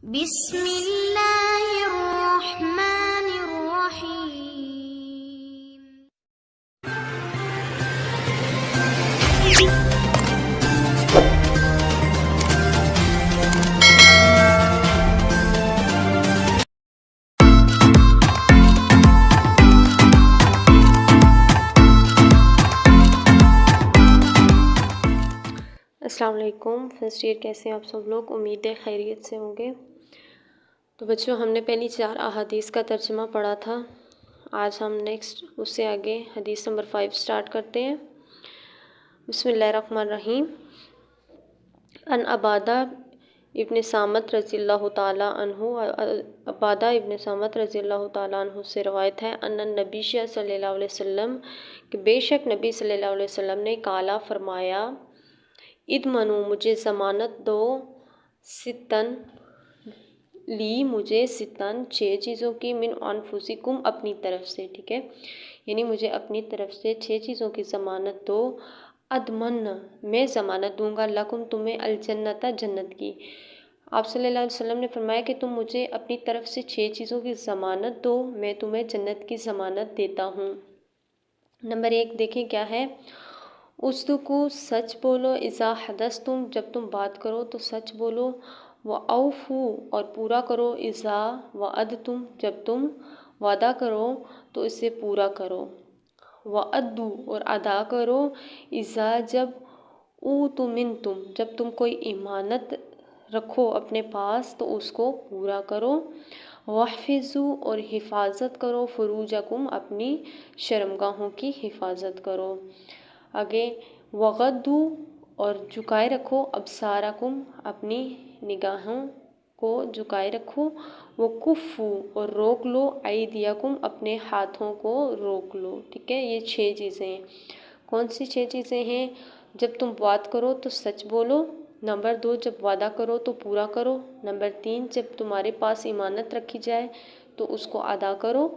بسم اللہ الرحمن الرحیم۔ السلام علیکم فرسٹ ایئر، کیسے ہیں آپ سب لوگ؟ امید ہے خیریت سے ہوں گے۔ تو بچوں، ہم نے پہلی 4 احادیث کا ترجمہ پڑھا تھا۔ آج ہم نیکسٹ اس سے آگے حدیث نمبر 5 سٹارٹ کرتے ہیں۔ بسم اللہ الرحمن الرحیم۔ ان عبادہ ابن صامت رضی اللہ تعالیٰ عنہ، عبادہ ابن صامت رضی اللہ تعالیٰ عنہ سے روایت ہے، ان نبی صلی اللہ علیہ وسلم کہ بے شک نبی صلی اللہ علیہ وسلم نے قالا فرمایا، ادمنو مجھے ضمانت دو، ستن لی مجھے، ستن 6 چیزوں کی، من انفسکم اپنی طرف سے، ٹھیک ہے، یعنی مجھے اپنی طرف سے 6 چیزوں کی ضمانت دو، ادمن میں ضمانت دوں گا، لکم تمہیں، الجنت جنت کی۔ آپ صلی اللہ علیہ وسلم نے فرمایا کہ تم مجھے اپنی طرف سے 6 چیزوں کی ضمانت دو، میں تمہیں جنت کی ضمانت دیتا ہوں۔ نمبر 1 دیکھیں کیا ہے، اصدقوا سچ بولو، اذا حدثتم جب تم بات کرو تو سچ بولو، واوفوا اور پورا کرو، اذا وعدتم جب تم وعدہ کرو تو اسے پورا کرو، وادوا اور ادا کرو، اذا جب اؤتمنتم جب تم کوئی امانت رکھو اپنے پاس تو اس کو پورا کرو، واحفظوا اور حفاظت کرو، فروجکم اپنی شرمگاہوں کی حفاظت کرو۔ آگے وغضوا اور جھکائے رکھو، ابصارکم اپنی نگاہوں کو جھکائے رکھو، وکفوا اور روک لو، ایدیکم اپنے ہاتھوں کو روک لو، ٹھیک ہے۔ یہ 6 چیزیں ہیں۔ کون سی 6 چیزیں ہیں؟ جب تم بات کرو تو سچ بولو، نمبر 2 جب وعدہ کرو تو پورا کرو، نمبر 3 جب تمہارے پاس امانت رکھی جائے تو اس کو ادا کرو،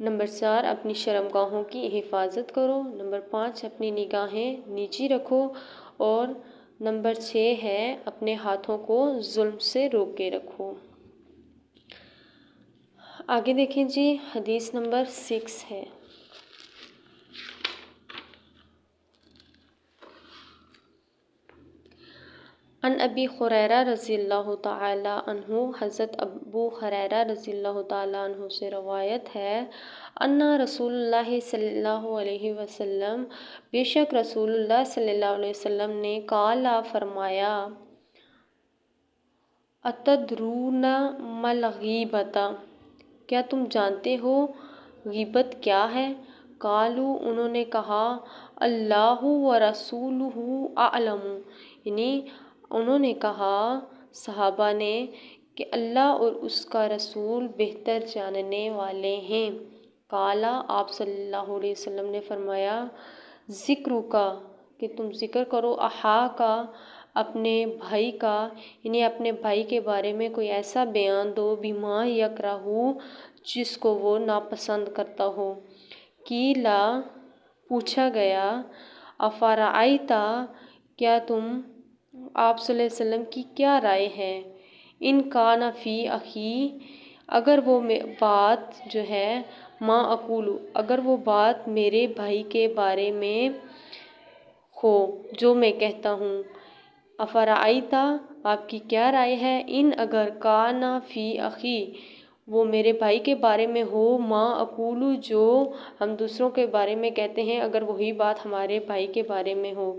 نمبر 4 اپنی شرمگاہوں کی حفاظت کرو، نمبر 5 اپنی نگاہیں نیچی رکھو، اور نمبر 6 ہے اپنے ہاتھوں کو ظلم سے روک کے رکھو۔ آگے دیکھیں جی، حدیث نمبر 6 ہے۔ ان ابی ہریرہ رضی اللہ تعالیٰ عنہ، حضرت ابو ہریرہ رضی اللہ تعالیٰ عنہ سے روایت ہے، ان رسول اللہ صلی اللہ علیہ وسلم بے شک رسول اللہ صلی اللہ علیہ وسلم نے قالا فرمایا، اتدرون ما الغیبۃ کیا تم جانتے ہو غیبت کیا ہے؟ قالوا انہوں نے کہا، اللہ ورسولہ اعلم، یعنی انہوں نے کہا صحابہ نے کہ اللہ اور اس کا رسول بہتر جاننے والے ہیں۔ قالا آپ صلی اللہ علیہ وسلم نے فرمایا، ذکرک کہ تم ذکر کرو، اخاک اپنے بھائی کا، یعنی اپنے بھائی کے بارے میں کوئی ایسا بیان دو، بما یکرہ جس کو وہ ناپسند کرتا ہو۔ قیلا پوچھا گیا، افرأیت کیا تم، آپ صلی اللہ علیہ وسلم کی کیا رائے ہے، ان کان فی اخی اگر وہ بات جو ہے، ما اقول اگر وہ بات میرے بھائی کے بارے میں ہو جو میں کہتا ہوں، افرأیت آپ کی کیا رائے ہے، ان اگر کان فی اخی وہ میرے بھائی کے بارے میں ہو، ما اقول جو ہم دوسروں کے بارے میں کہتے ہیں، اگر وہی بات ہمارے بھائی کے بارے میں ہو۔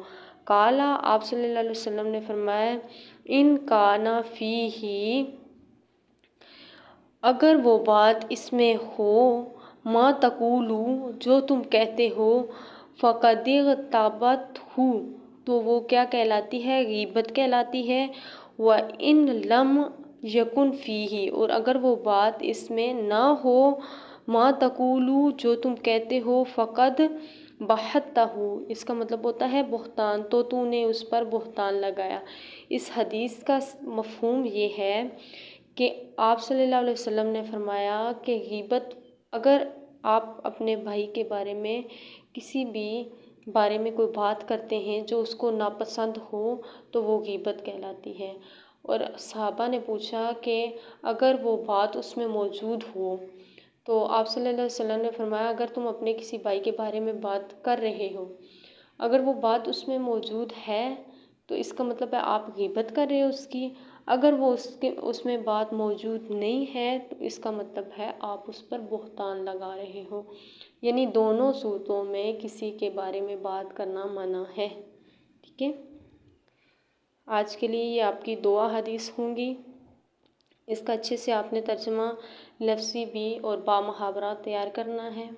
قالا آپ صلی اللہ علیہ وسلم نے فرمایا، ان کان فیہ اگر وہ بات اس میں ہو، ما تقول جو تم کہتے ہو، فقد اغتبتہ تو وہ کیا کہلاتی ہے، غیبت کہلاتی ہے، وَإِن لَمْ یکن فیہ اور اگر وہ بات اس میں نہ ہو، ما تقول جو تم کہتے ہو، فقد بہتہ اس کا مطلب ہوتا ہے بہتان، تو نے اس پر بہتان لگایا۔ اس حدیث کا مفہوم یہ ہے کہ آپ صلی اللہ علیہ وسلم نے فرمایا کہ غیبت اگر آپ اپنے بھائی کے بارے میں کسی بھی بارے میں کوئی بات کرتے ہیں جو اس کو ناپسند ہو تو وہ غیبت کہلاتی ہے، اور صحابہ نے پوچھا کہ اگر وہ بات اس میں موجود ہو، تو آپ صلی اللہ علیہ وسلم نے فرمایا اگر تم اپنے کسی بھائی کے بارے میں بات کر رہے ہو، اگر وہ بات اس میں موجود ہے تو اس کا مطلب ہے آپ غیبت کر رہے ہو اس کی، اگر وہ اس میں بات موجود نہیں ہے تو اس کا مطلب ہے آپ اس پر بہتان لگا رہے ہو، یعنی دونوں صورتوں میں کسی کے بارے میں بات کرنا منع ہے۔ ٹھیک ہے، آج کے لیے یہ آپ کی 2 احادیث ہوں گی، اس کا اچھے سے آپ نے ترجمہ لفظی بھی اور با محاورہ تیار کرنا ہے۔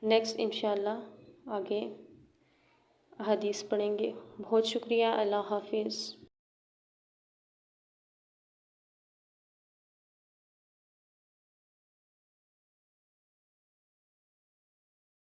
نیکسٹ انشاءاللہ آگے احادیث پڑھیں گے۔ بہت شکریہ، اللہ حافظ۔